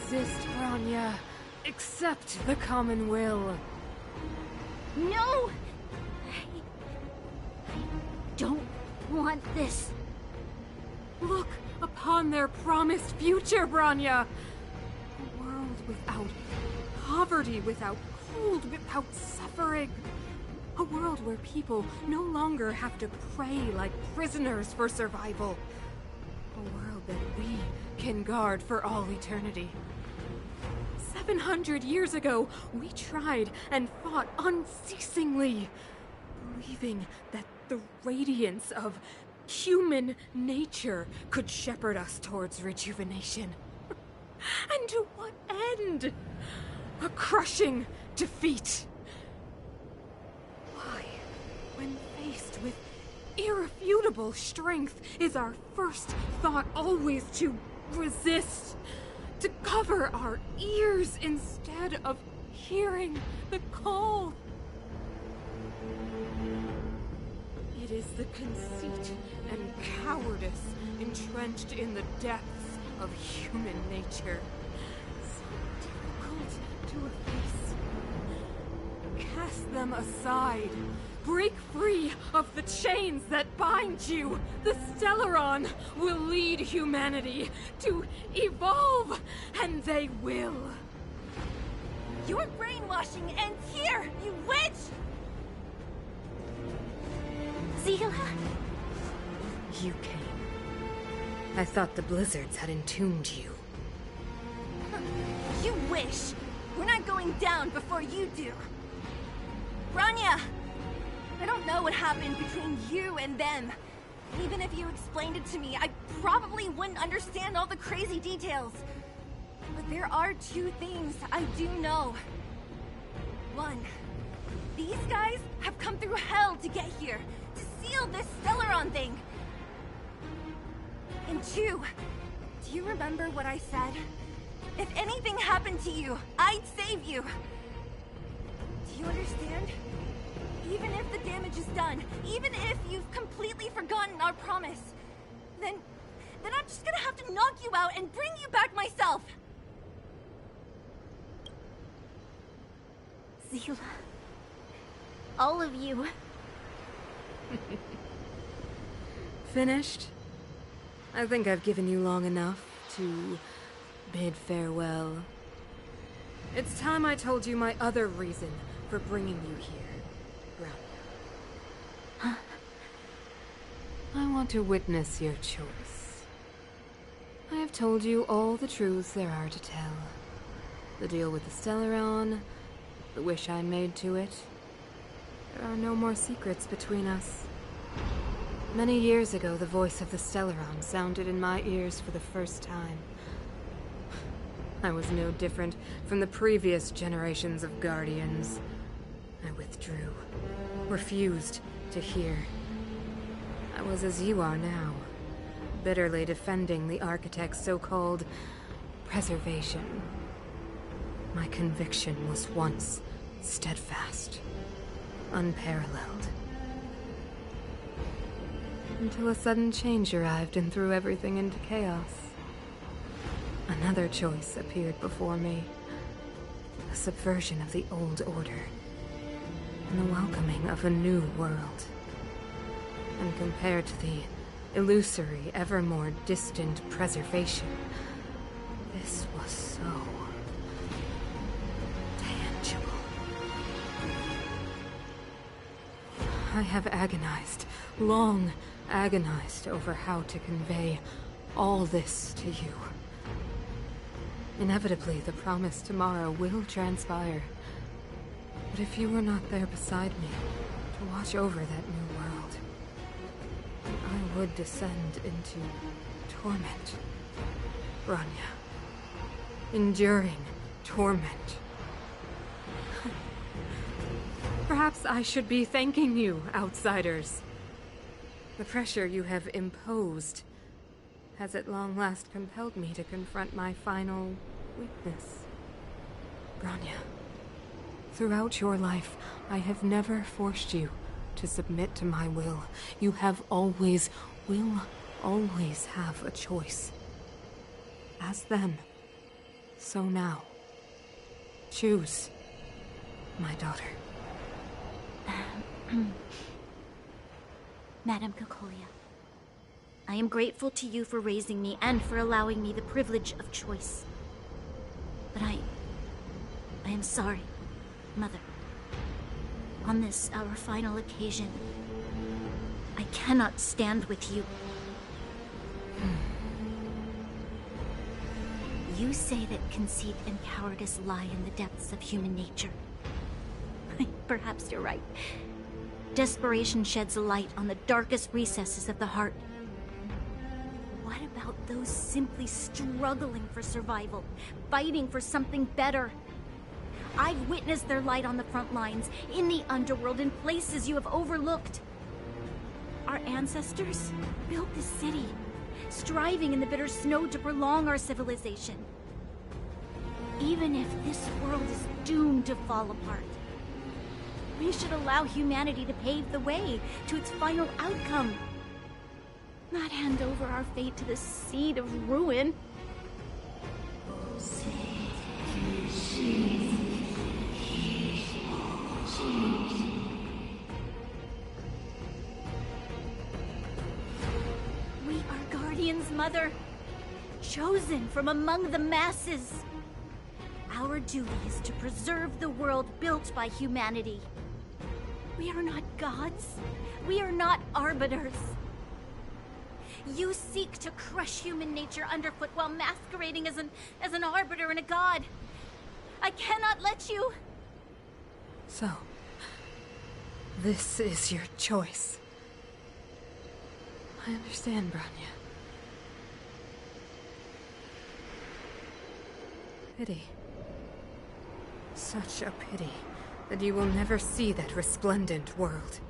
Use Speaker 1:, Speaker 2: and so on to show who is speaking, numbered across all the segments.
Speaker 1: exist, Branya. Accept the common will.
Speaker 2: No! I don't want this.
Speaker 1: Look upon their promised future, Branya! A world without poverty, without cold, without suffering. A world where people no longer have to pray like prisoners for survival. A world that we can guard for all eternity. 700 years ago, we tried and fought unceasingly, believing that the radiance of human nature could shepherd us towards rejuvenation. And to what end? A crushing defeat. Why, when faced with irrefutable strength, is our first thought always to resist? To cover our ears instead of hearing the call? It is the conceit and cowardice entrenched in the depths of human nature. So difficult to efface. Cast them aside. Break free of the chains that bind you. The Stellaron will lead humanity to evolve, and they will.
Speaker 2: Your brainwashing ends here, you witch! Zila?
Speaker 1: You came. I thought the blizzards had entombed you.
Speaker 2: You wish. We're not going down before you do. Branya! I don't know what happened between you and them. Even if you explained it to me, I probably wouldn't understand all the crazy details. But there are two things I do know. One, these guys have come through hell to get here, to seal this Stellaron thing. And two, do you remember what I said? If anything happened to you, I'd save you. Do you understand? Even if the damage is done, even if you've completely forgotten our promise, then I'm just gonna have to knock you out and bring you back myself. Zila. All of you.
Speaker 1: Finished? I think I've given you long enough to bid farewell. It's time I told you my other reason for bringing you here. I want to witness your choice. I have told you all the truths there are to tell. The deal with the Stellaron, the wish I made to it. There are no more secrets between us. Many years ago, the voice of the Stellaron sounded in my ears for the first time. I was no different from the previous generations of Guardians. I withdrew, refused to hear. I was as you are now, bitterly defending the Architect's so-called preservation. My conviction was once steadfast, unparalleled. Until a sudden change arrived and threw everything into chaos. Another choice appeared before me. The subversion of the old order, and the welcoming of a new world. And compared to the illusory, ever more distant preservation, this was so tangible. I have agonized, long agonized over how to convey all this to you. Inevitably, the promised tomorrow will transpire. But if you were not there beside me, to watch over that new world, I would descend into torment. Branya. Enduring torment. Perhaps I should be thanking you, outsiders. The pressure you have imposed has at long last compelled me to confront my final weakness. Branya, throughout your life, I have never forced you to submit to my will. You have always, will always have a choice. As them, So now, choose, my daughter.
Speaker 3: Madame Cocolia, I am grateful to you for raising me and for allowing me the privilege of choice. But I am sorry, Mother. On this, our final occasion, I cannot stand with you. You say that conceit and cowardice lie in the depths of human nature. Perhaps you're right. Desperation sheds a light on the darkest recesses of the heart. What about those simply struggling for survival, fighting for something better? I've witnessed their light on the front lines, in the underworld, in places you have overlooked. Our ancestors built this city, striving in the bitter snow to prolong our civilization. Even if this world is doomed to fall apart, we should allow humanity to pave the way to its final outcome. Not hand over our fate to the seed of ruin. We are guardians, Mother. Chosen from among the masses. Our duty is to preserve the world built by humanity. We are not gods. We are not arbiters. You seek to crush human nature underfoot while masquerading as an arbiter and a god. I cannot let you.
Speaker 1: So, this is your choice. I understand, Branya. Pity. Such a pity that you will never see that resplendent world.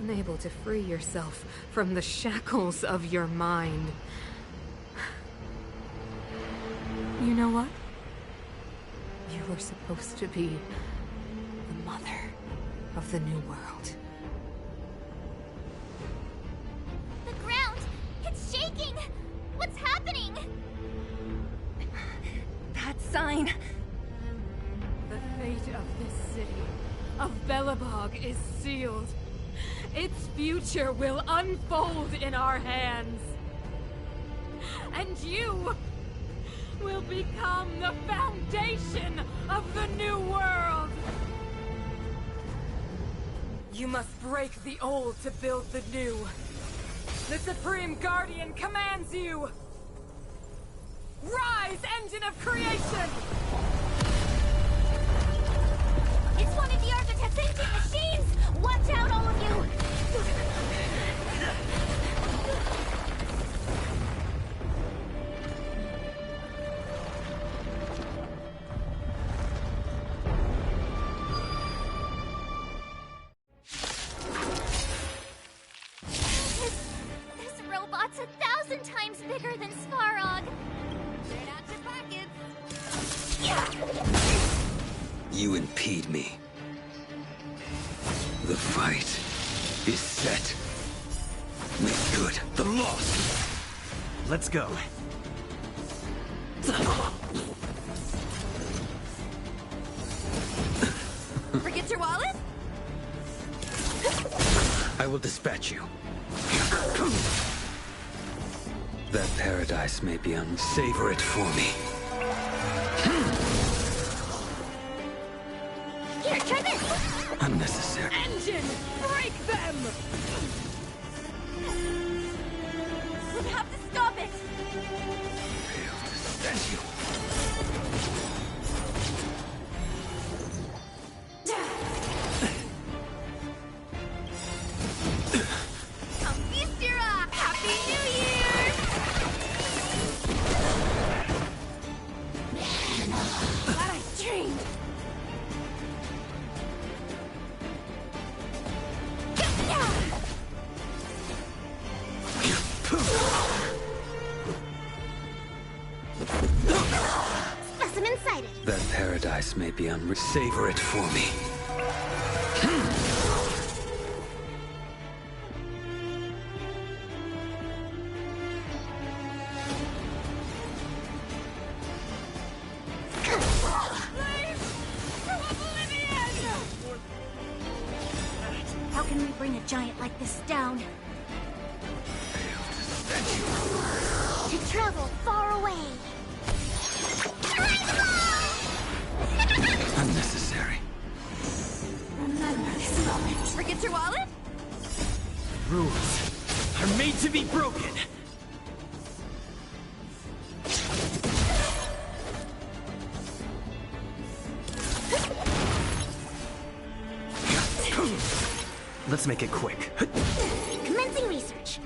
Speaker 1: Unable to free yourself from the shackles of your mind. You know what? You were supposed to be the mother of the new world.
Speaker 3: The ground! It's shaking! What's happening?
Speaker 2: That sign.
Speaker 1: The fate of this city, of Belobog, is sealed. Its future will unfold in our hands. And you will become the foundation of the new world. You must break the old to build the new. The Supreme Guardian commands you. Rise, engine of creation!
Speaker 3: It's one of the Architect's ancient machines! Watch out, all of you! This robot's 1,000 times bigger than Svarog!
Speaker 2: Straight out your pockets.
Speaker 4: You impede me. The fight is set. Make good the loss.
Speaker 5: Let's go.
Speaker 2: Forget your wallet?
Speaker 4: I will dispatch you. That paradise may be savor it for me.
Speaker 3: Here, try this!
Speaker 4: Unnecessary.
Speaker 1: Engine, break them!
Speaker 3: We have to stop it!
Speaker 4: Fail to stand you.
Speaker 3: Ambistira! Happy New Year!
Speaker 2: What I dreamed.
Speaker 3: Specimen sighted!
Speaker 4: That paradise may be savor it for me.
Speaker 3: How can we bring a giant like this down? To travel far away.
Speaker 4: Unnecessary.
Speaker 2: Remember this moment. Forget your wallet?
Speaker 5: Rules are made to be broken. Let's make it quick.
Speaker 3: Commencing research.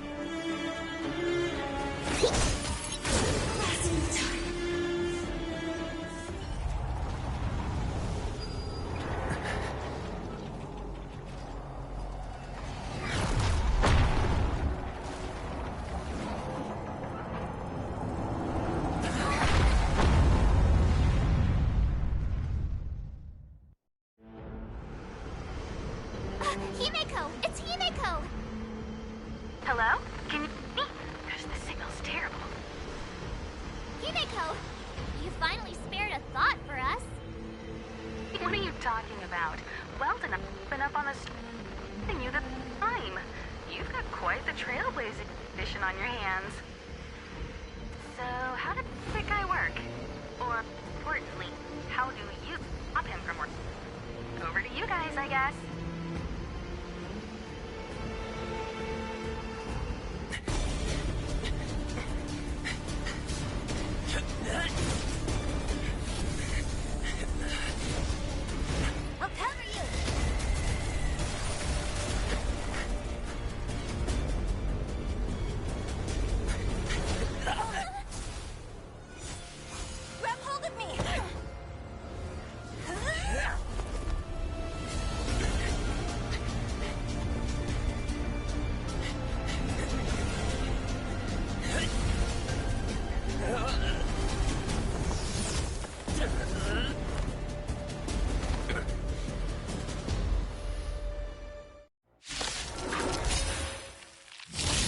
Speaker 3: Himeko! It's Himeko!
Speaker 6: Hello? Can you... The signal's terrible.
Speaker 3: Himeko! You finally spared a thought for us.
Speaker 6: What are you talking about? Weldon, I've been up on the thing you the time. You've got quite the trailblazing mission on your hands. So, how did that guy work? Or, importantly, how do you stop him from working? Over to you guys, I guess.
Speaker 3: I'll cover you!
Speaker 2: Grab hold of me!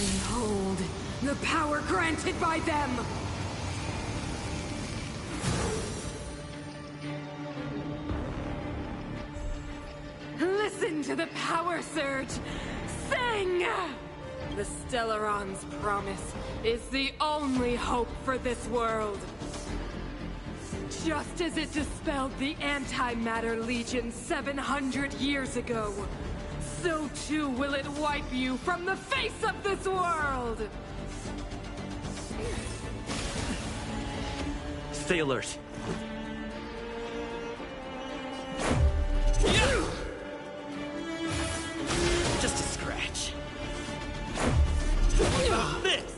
Speaker 1: Behold, the power granted by them! Listen to the power surge! Sing! The Stellaron's promise is the only hope for this world. Just as it dispelled the Antimatter Legion 700 years ago, so too will it wipe you from the face of this world!
Speaker 5: Stay alert. Just a scratch. What about this?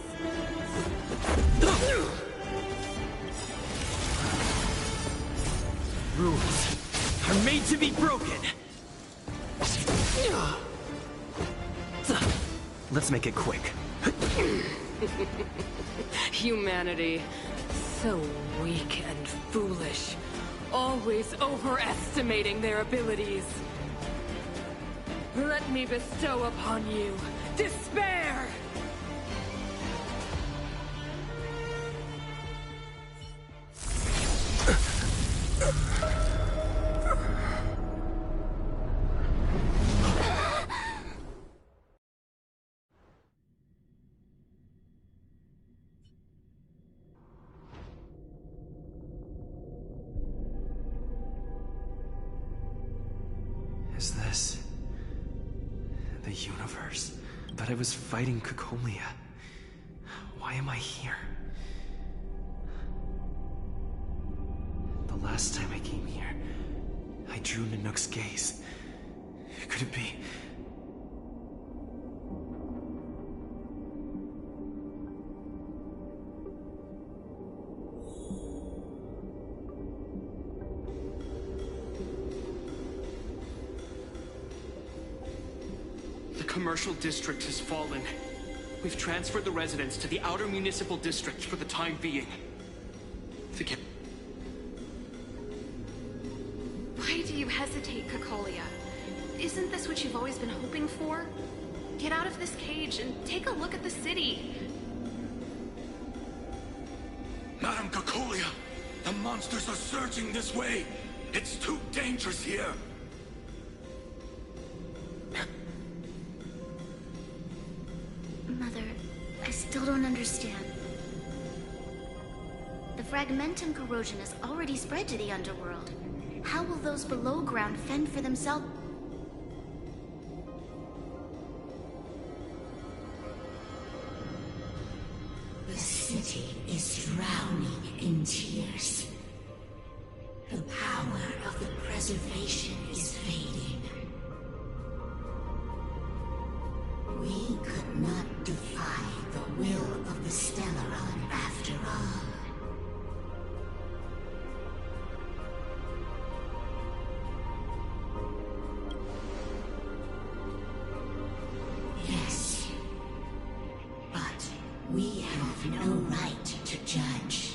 Speaker 5: Rules are made to be broken. Let's make it quick.
Speaker 1: Humanity, so weak and foolish, always overestimating their abilities. Let me bestow upon you despair!
Speaker 5: Is this the universe? But I was fighting Cacolia. Why am I here? The last time I came here, I drew Nanook's gaze. Could it be?
Speaker 7: The commercial district has fallen. We've transferred the residents to the outer municipal district for the time being.
Speaker 8: Why do you hesitate, Cacolia? Isn't this what you've always been hoping for? Get out of this cage and take a look at the city.
Speaker 4: Madam Cacolia, the monsters are surging this way. It's too dangerous here.
Speaker 3: understand. The fragmentum corrosion has already spread to the underworld. How will those below ground fend for themselves?
Speaker 9: The city is drowning in tears. The power of the preservation is fading. We could not defy the will of the Stellaron after all. Yes, but we have no right to judge.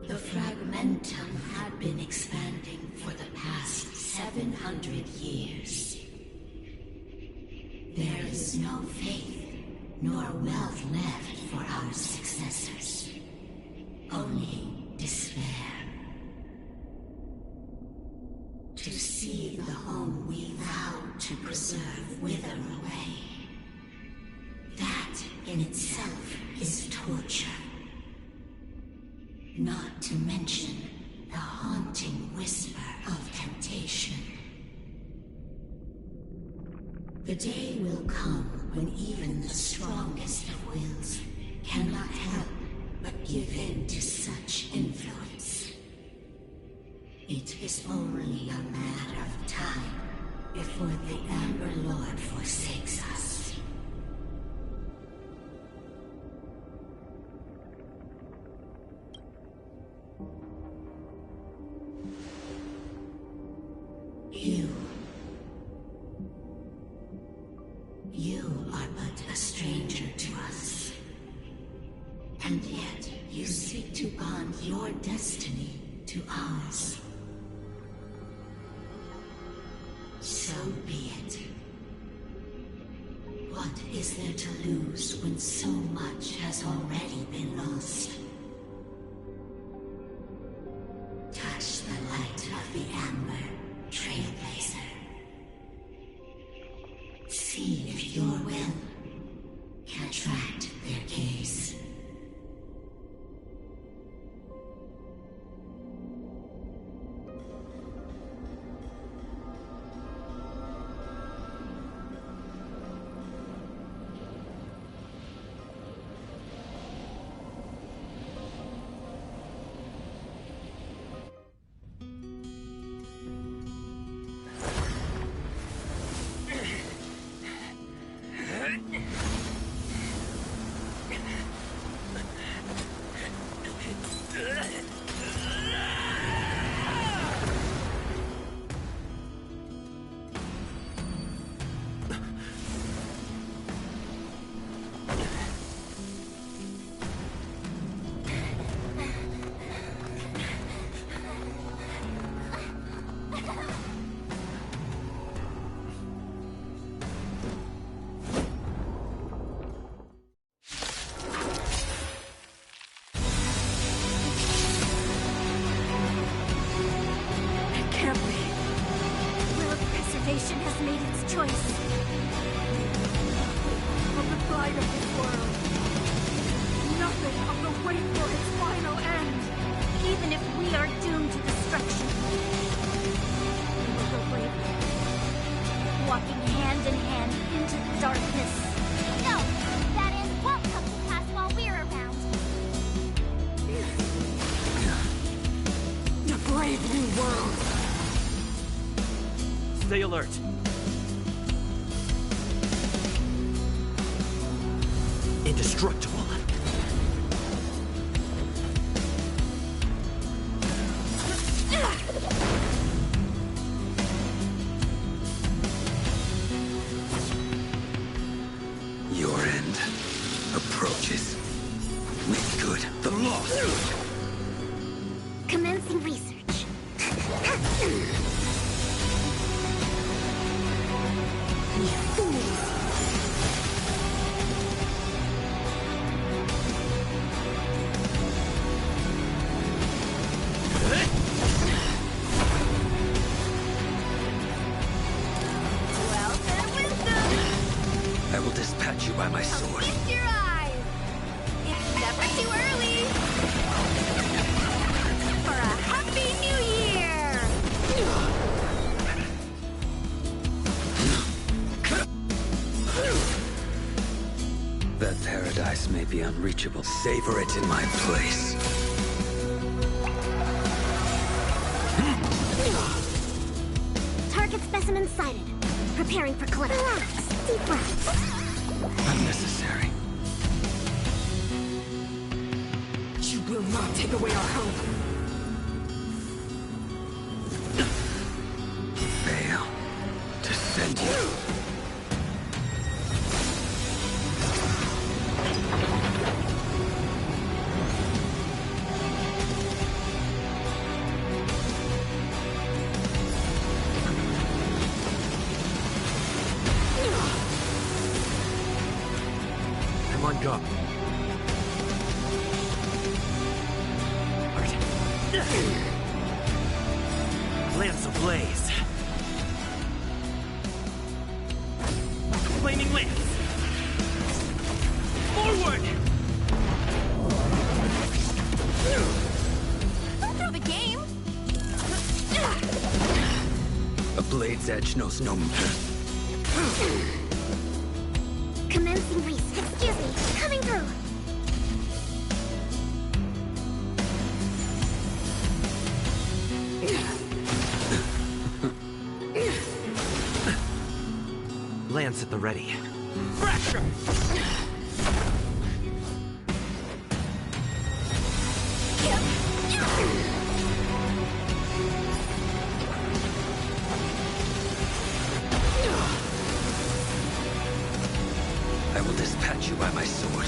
Speaker 9: The fragmentum had been expanding for the past 700 years. There is no faith nor wealth left for our successors. Only despair. To see the home we vowed to preserve wither away. That in itself is torture. Not to mention the haunting whisper of temptation. The day will come when even the strongest of wills cannot help but give in to such influence. It is only a matter of time before the Amber Lord forsakes us. You are but a stranger to us. And yet you seek to bond your destiny to ours. So be it. What is there to lose when so much has already been lost? Touch the light of the Amber, Trailblazer. See if your will can attract their gaze.
Speaker 3: Has made its choice.
Speaker 2: Of the pride of this world. Nothing of the wait for its final end.
Speaker 3: Even if we are doomed to destruction, we will go bravely, walking hand in hand into the darkness.
Speaker 10: No, that end won't come to pass while we're around.
Speaker 2: The brave new world.
Speaker 7: Stay alert. Indestructible.
Speaker 4: Your end approaches. Make good the loss.
Speaker 10: Commencing research. You fools!
Speaker 4: you by my sword.
Speaker 2: Feast your eyes! It's never too early! For a Happy New Year!
Speaker 4: That paradise may be unreachable. Savor it in my place.
Speaker 10: Target specimen sighted. Preparing for collection. Relax. Deep breaths.
Speaker 4: Unnecessary.
Speaker 11: You will not take away our hope.
Speaker 4: Fail to send you.
Speaker 5: I'm on go. Lance ablaze. Flaming lance. Forward!
Speaker 2: Don't throw the game!
Speaker 4: A blade's edge knows no mercy.
Speaker 10: Commencing race. Excuse me. Coming through.
Speaker 5: Lance at the ready. Fracture!
Speaker 4: I will dispatch you by my sword.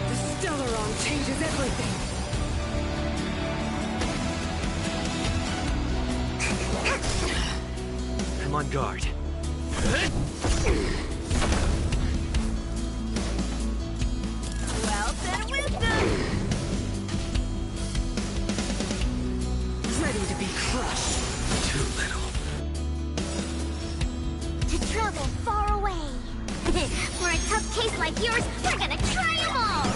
Speaker 11: The Stellaron changes everything.
Speaker 5: I'm on guard.
Speaker 2: Well, then wisdom!
Speaker 11: Ready to be crushed.
Speaker 4: Too little.
Speaker 10: To travel far away. For a tough case like yours, we're gonna try them all!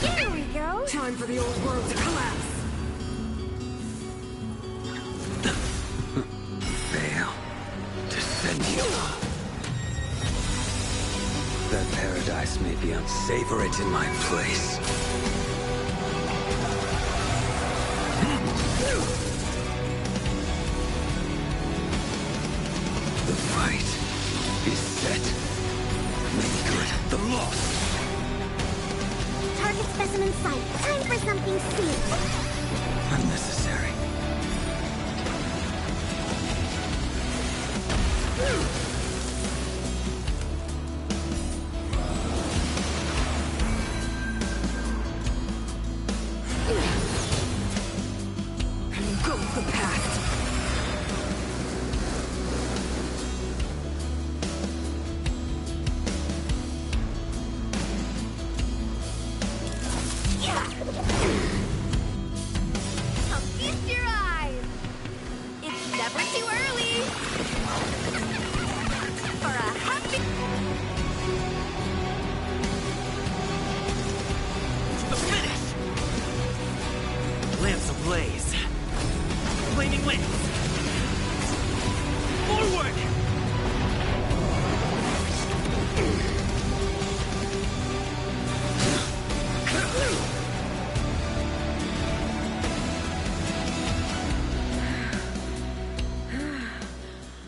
Speaker 10: Here we go!
Speaker 11: Time for the old world to collapse.
Speaker 4: Fail to send you. That paradise may be unsavor it in my place. The fight is set. Make good the loss.
Speaker 10: Target specimen sight. Time for something serious.
Speaker 4: Unnecessary.
Speaker 11: Engulf the pact.
Speaker 2: Now feast your eyes! It's never too early! For a happy...
Speaker 5: The finish! Lance ablaze. Flaming lance. Forward!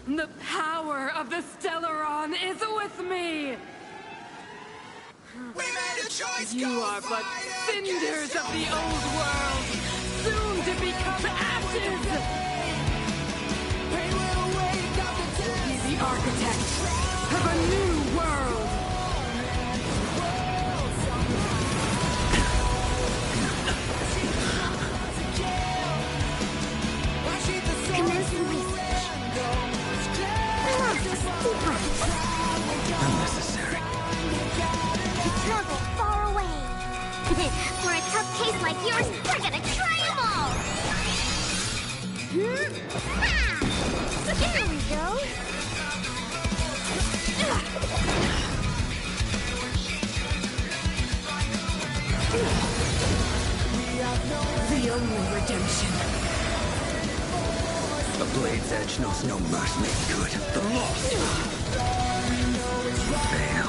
Speaker 11: The power of the Stellaron is with me! You are but cinders of the old world, soon to become ashes! We'll be the architects of a new world!
Speaker 10: Commencing research. Relax. Deep breaths.
Speaker 4: Unnecessary.
Speaker 10: To travel far away. For a tough case like yours, we're gonna try them all! There we go!
Speaker 11: The only redemption.
Speaker 4: The blade's edge knows no mercy. Make good the lost. Fail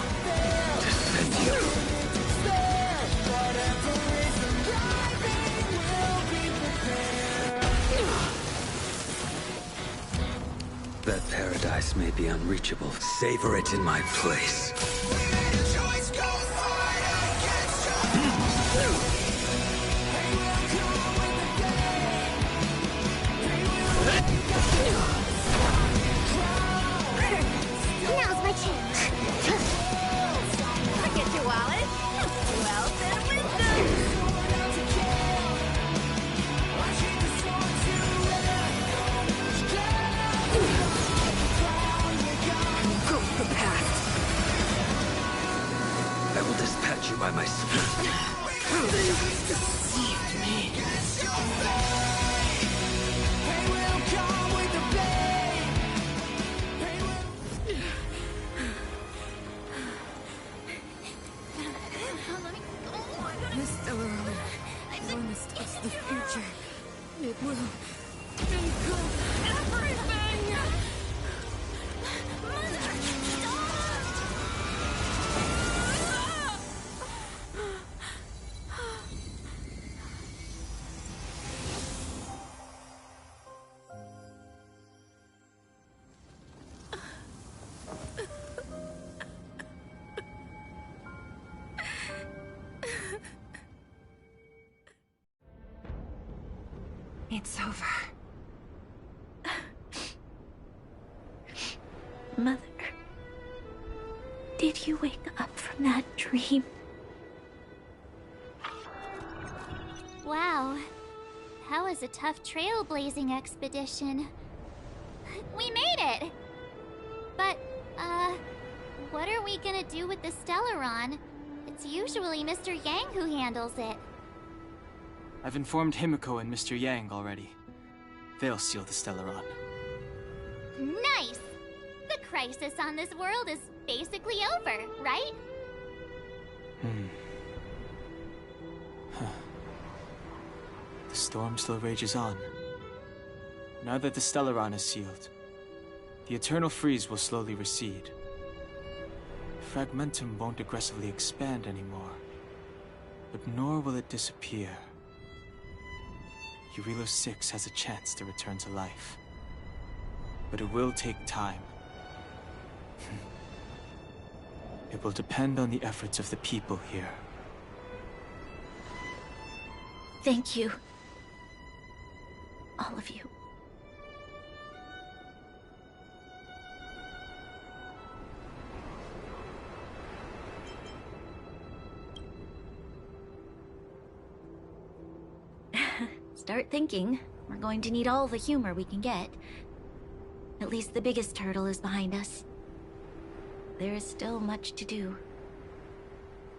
Speaker 4: to send you. That paradise may be unreachable. Savor it in my place.
Speaker 10: Now's my chance.
Speaker 2: I get your wallet? Well, then we're done.
Speaker 11: Go with the past.
Speaker 4: I will dispatch you by my spirit.
Speaker 11: Deceived me. The Stellaron warned us the future. It will be good.
Speaker 2: Everything! It's over.
Speaker 3: Mother, did you wake up from that dream?
Speaker 10: Wow. That was a tough trailblazing expedition. We made it! But, what are we gonna do with the Stellaron? It's usually Mr. Yang who handles it.
Speaker 5: I've informed Himiko and Mr. Yang already. They'll seal the Stellaron.
Speaker 10: Nice! The crisis on this world is basically over, right?
Speaker 5: The storm still rages on. Now that the Stellaron is sealed, the eternal freeze will slowly recede. Fragmentum won't aggressively expand anymore, but nor will it disappear. Eurilo 6 has a chance to return to life. But it will take time. It will depend on the efforts of the people here.
Speaker 3: Thank you. All of you. Start thinking. We're going to need all the humor we can get. At least the biggest hurdle is behind us. There is still much to do.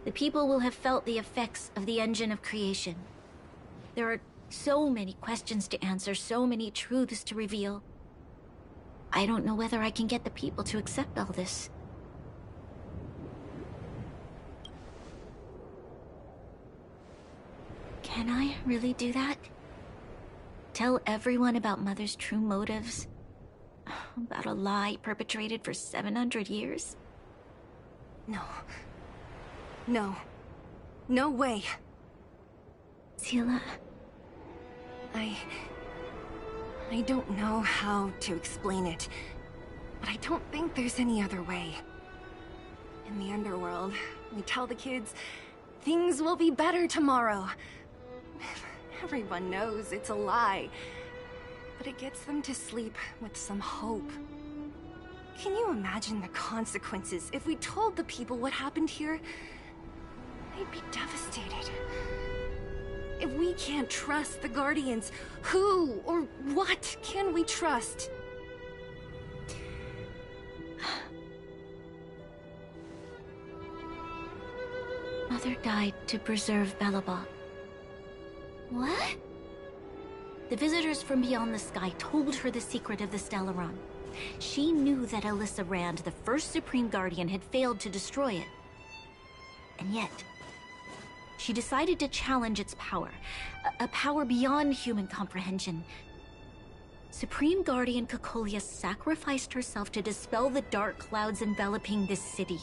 Speaker 3: The people will have felt the effects of the engine of creation. There are so many questions to answer, so many truths to reveal. I don't know whether I can get the people to accept all this. Can I really do that? Tell everyone about Mother's true motives? About a lie perpetrated for 700 years?
Speaker 2: No. No. No way.
Speaker 3: Seele.
Speaker 2: I don't know how to explain it, but I don't think there's any other way. In the underworld, we tell the kids, things will be better tomorrow. Everyone knows it's a lie, but it gets them to sleep with some hope. Can you imagine the consequences if we told the people what happened here? They'd be devastated. If we can't trust the Guardians, who or what can we trust?
Speaker 3: Mother died to preserve Belobog. What? The visitors from beyond the sky told her the secret of the Stellaron. She knew that Alyssa Rand, the first Supreme Guardian, had failed to destroy it. And yet, she decided to challenge its power. A power beyond human comprehension. Supreme Guardian Cocolia sacrificed herself to dispel the dark clouds enveloping this city.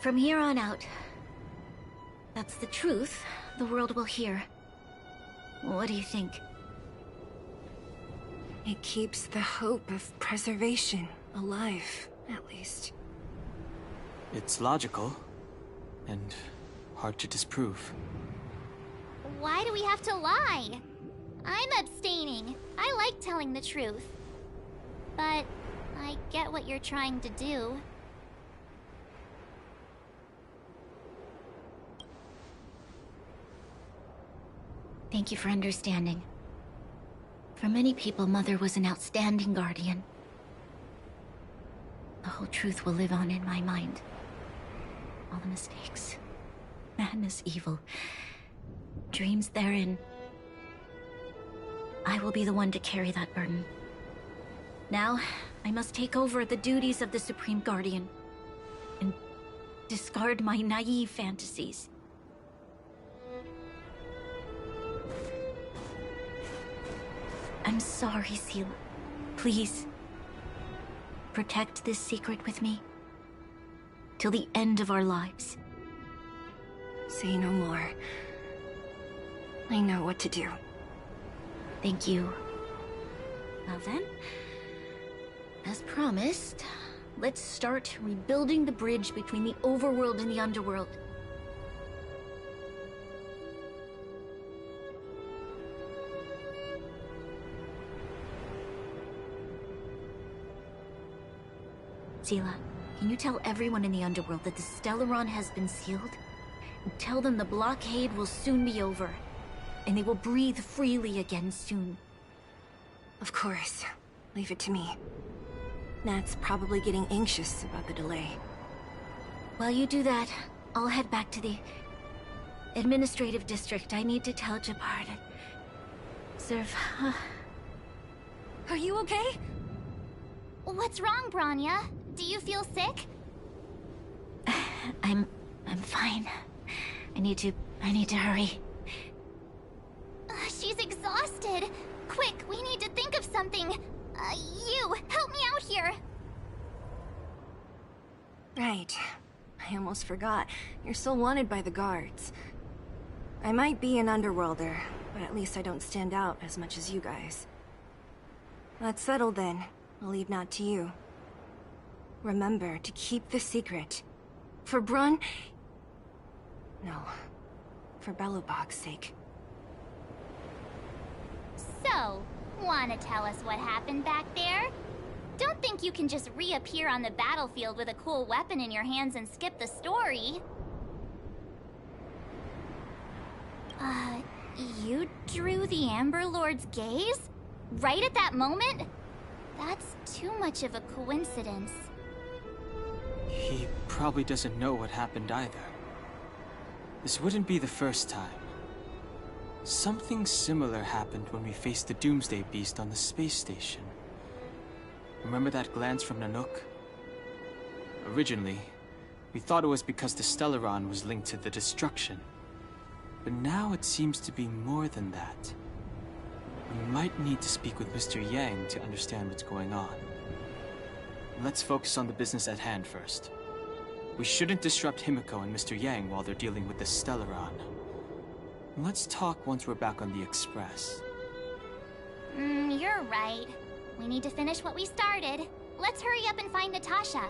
Speaker 3: From here on out, that's the truth the world will hear. What do you think?
Speaker 2: It keeps the hope of preservation alive, at least.
Speaker 5: It's logical, and hard to disprove.
Speaker 10: Why do we have to lie? I'm abstaining. I like telling the truth. But I get what you're trying to do.
Speaker 3: Thank you for understanding. For many people, Mother was an outstanding guardian. The whole truth will live on in my mind. All the mistakes, madness, evil, dreams therein. I will be the one to carry that burden. Now, I must take over the duties of the Supreme Guardian and discard my naive fantasies. I'm sorry, Selah. Please, protect this secret with me till the end of our lives.
Speaker 2: Say no more. I know what to do.
Speaker 3: Thank you. Well then, as promised, let's start rebuilding the bridge between the overworld and the underworld. Selah, can you tell everyone in the underworld that the Stellaron has been sealed? And tell them the blockade will soon be over, and they will breathe freely again soon.
Speaker 2: Of course. Leave it to me. Nat's probably getting anxious about the delay.
Speaker 3: While you do that, I'll head back to the administrative district. I need to tell Jabbar to serve.
Speaker 2: Are you okay?
Speaker 10: What's wrong, Branya? Do you feel sick?
Speaker 3: I'm fine. I need to hurry.
Speaker 10: She's exhausted. Quick, we need to think of something. You, help me out here.
Speaker 2: Right. I almost forgot. You're still wanted by the guards. I might be an underworlder, but at least I don't stand out as much as you guys. That's settled then. I'll leave Nat to you. Remember to keep the secret. For Brun... No. For Belobog's sake.
Speaker 10: So, wanna tell us what happened back there? Don't think you can just reappear on the battlefield with a cool weapon in your hands and skip the story. You drew the Amber Lord's gaze? Right at that moment? That's too much of a coincidence.
Speaker 5: He probably doesn't know what happened either. This wouldn't be the first time. Something similar happened when we faced the Doomsday Beast on the space station. Remember that glance from Nanook? Originally, we thought it was because the Stellaron was linked to the destruction. But now it seems to be more than that. We might need to speak with Mr. Yang to understand what's going on. Let's focus on the business at hand first. We shouldn't disrupt Himiko and Mr. Yang while they're dealing with the Stellaron. Let's talk once we're back on the Express.
Speaker 10: You're right. We need to finish what we started. Let's hurry up and find Natasha.